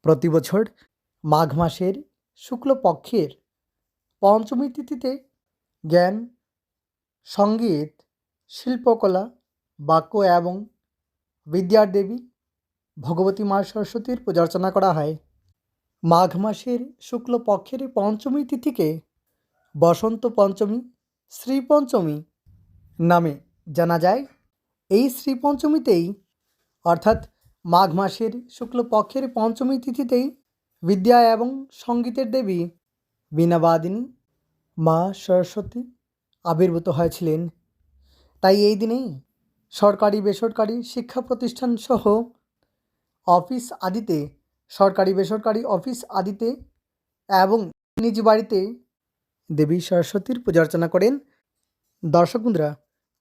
প্রতি বছর মাঘ মাসের শুক্লপক্ষের পঞ্চমী তিথিতে জ্ঞান, সঙ্গীত, শিল্পকলা, বাক্য এবং বিদ্যার দেবী ভগবতী মা সরস্বতীর পূজা অর্চনা করা হয়। মাঘ মাসের শুক্লপক্ষের পঞ্চমী তিথিকে বসন্ত পঞ্চমী, শ্রী পঞ্চমী নামে জানা যায়। এই শ্রী পঞ্চমীতেই অর্থাৎ মাঘ মাসের শুক্লপক্ষের পঞ্চমী তিথিতেই বিদ্যা এবং সঙ্গীতের দেবী বীণাবাদিনী মা সরস্বতী আবির্ভূত হয়েছিলেন। তাই এই দিনেই সরকারি বেসরকারি শিক্ষা প্রতিষ্ঠান সহ অফিস আদিতে, সরকারি বেসরকারি অফিস আদিতে এবং নিজ বাড়িতে দেবী সরস্বতীর পূজা অর্চনা করেন। দর্শক বন্ধুরা,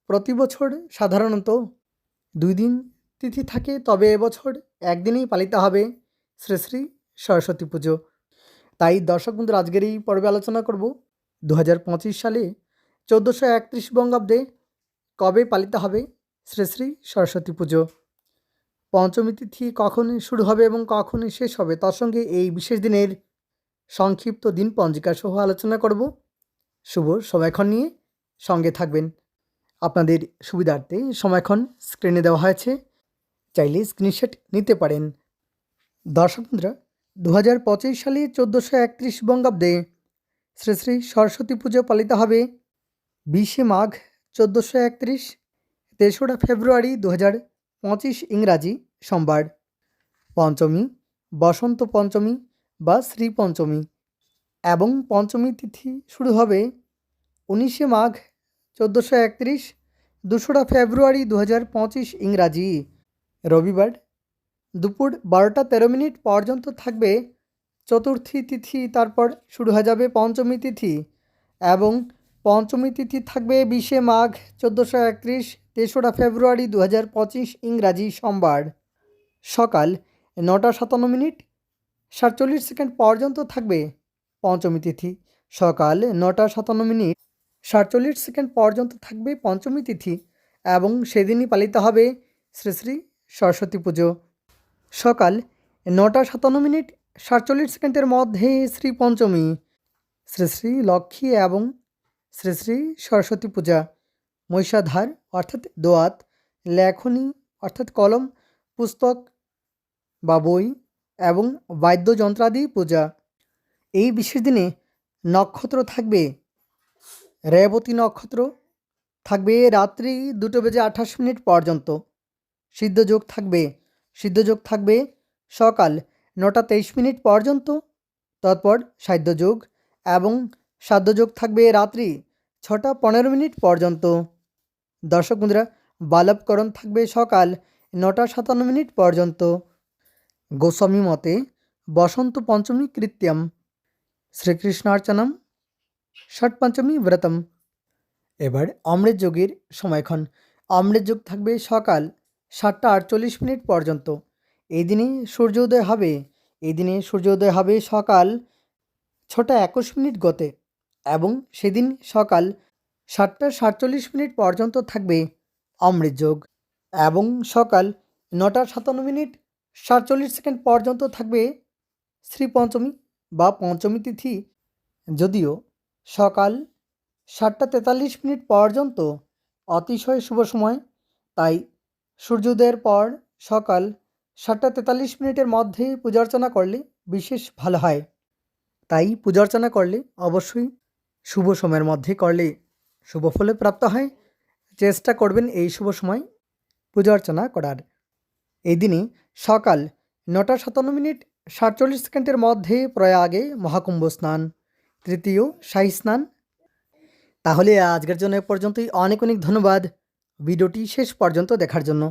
প্রতি বছর সাধারণত 2 দিন তিথি থাকে, তবে এবছর একদিনেই পালিত হবে শ্রী শ্রী সরস্বতী পুজো। তাই দর্শক বন্ধুরা, আজকের এই পর্বে আলোচনা করব 2025 সালে 1431 বঙ্গাব্দে কবে পালিত হবে শ্রী শ্রী সরস্বতী পুজো, পঞ্চমী তিথি কখন শুরু হবে এবং কখন শেষ হবে, তার সঙ্গে এই বিশেষ দিনের সংক্ষিপ্ত দিন পঞ্জিকা সহ আলোচনা করব। শুভ সময়ক্ষণ নিয়ে সঙ্গে থাকবেন। আপনাদের সুবিধার্থে সময়ক্ষণ স্ক্রিনে দেওয়া হয়েছে, চাইলে স্ক্রিনশট নিতে পারেন। দর্শক বন্ধুরা, 2025 সালে 1431 বঙ্গাব্দে শ্রী শ্রী সরস্বতী পুজো পালিত হবে 20শে মাঘ 1431, 3রা ফেব্রুয়ারি 2025 ইংরাজি সোমবার। পঞ্চমী, বসন্ত পঞ্চমী বা শ্রী পঞ্চমী এবং পঞ্চমী তিথি শুরু হবে 19শে মাঘ 1431, 2রা ফেব্রুয়ারি 2025 ইংরাজি রবিবার দুপুর 12টা 13 মিনিট পর্যন্ত থাকবে চতুর্থী তিথি। তারপর শুরু হয়ে যাবে পঞ্চমী তিথি এবং পঞ্চমী তিথি থাকবে 20শে মাঘ 1431, 3রা ফেব্রুয়ারি 2025 ইংরাজি সোমবার। সকাল 9টা 57 মিনিট 47 সেকেন্ড পর্যন্ত থাকবে পঞ্চমী তিথি। সকাল 9টা 57 মিনিট 47 সেকেন্ড পর্যন্ত থাকবে পঞ্চমী তিথি এবং সেদিনই পালিত হবে শ্রী শ্রী সরস্বতী পুজো। সকাল 9টা 57 মিনিট 47 সেকেন্ডের মধ্যে শ্রী পঞ্চমী, শ্রী শ্রী লক্ষ্মী এবং শ্রী শ্রী সরস্বতী পূজা। মহিষাধার অর্থাৎ দোয়াত, লেখনী অর্থাৎ কলম, পুস্তক বা বই এবং বাদ্যযন্ত্রাদি পূজা। এই বিশেষ দিনে নক্ষত্র থাকবে রেবতী নক্ষত্র, থাকবে রাত্রি 2:28 মিনিট পর্যন্ত। সিদ্ধযোগ থাকবে সকাল 9টা 23 মিনিট পর্যন্ত, তৎপর সাধ্যযোগ এবং সাধ্যযোগ থাকবে রাত্রি 6টা 15 মিনিট পর্যন্ত। দর্শক বন্ধুরা, বালবকরণ থাকবে সকাল 9টা 57 মিনিট পর্যন্ত। গোস্বামী মতে বসন্ত পঞ্চমী কৃত্যম শ্রীকৃষ্ণার্চনম ষটপঞ্চমী ব্রতম। এবার অমৃত যোগের সময়ক্ষণ। অমৃত যোগ থাকবে সকাল 7টা 48 মিনিট পর্যন্ত। এই দিনে সূর্যোদয় হবে সকাল 6টা 21 মিনিট গতে এবং সেদিন সকাল 7টা 47 মিনিট পর্যন্ত থাকবে অমৃত যোগ এবং সকাল 9টা 57 মিনিট 47 সেকেন্ড পর্যন্ত থাকবে শ্রী পঞ্চমী বা পঞ্চমী তিথি। যদিও সকাল 7টা 43 মিনিট পর্যন্ত অতিশয় শুভ সময়, তাই সূর্যোদয়ের পর সকাল 7টা 43 মিনিটের মধ্যে পূজা অর্চনা করলে বিশেষ ভালো হয়। তাই পূজা অর্চনা করলে অবশ্যই শুভ সময়ের মধ্যে করলে শুভ ফলে প্রাপ্ত হয়। চেষ্টা করবেন এই শুভ সময় পূজা অর্চনা করার। এই দিনে সকাল 9টা 57 মিনিট 47 সেকেন্ডের মধ্যে প্রয়াগে মহাকুম্ভ স্নান, তৃতীয় শাহী স্নান। তাহলে আজকের জন্য এ পর্যন্তই। অনেক ধন্যবাদ ভিডিওটি শেষ পর্যন্ত দেখার জন্য।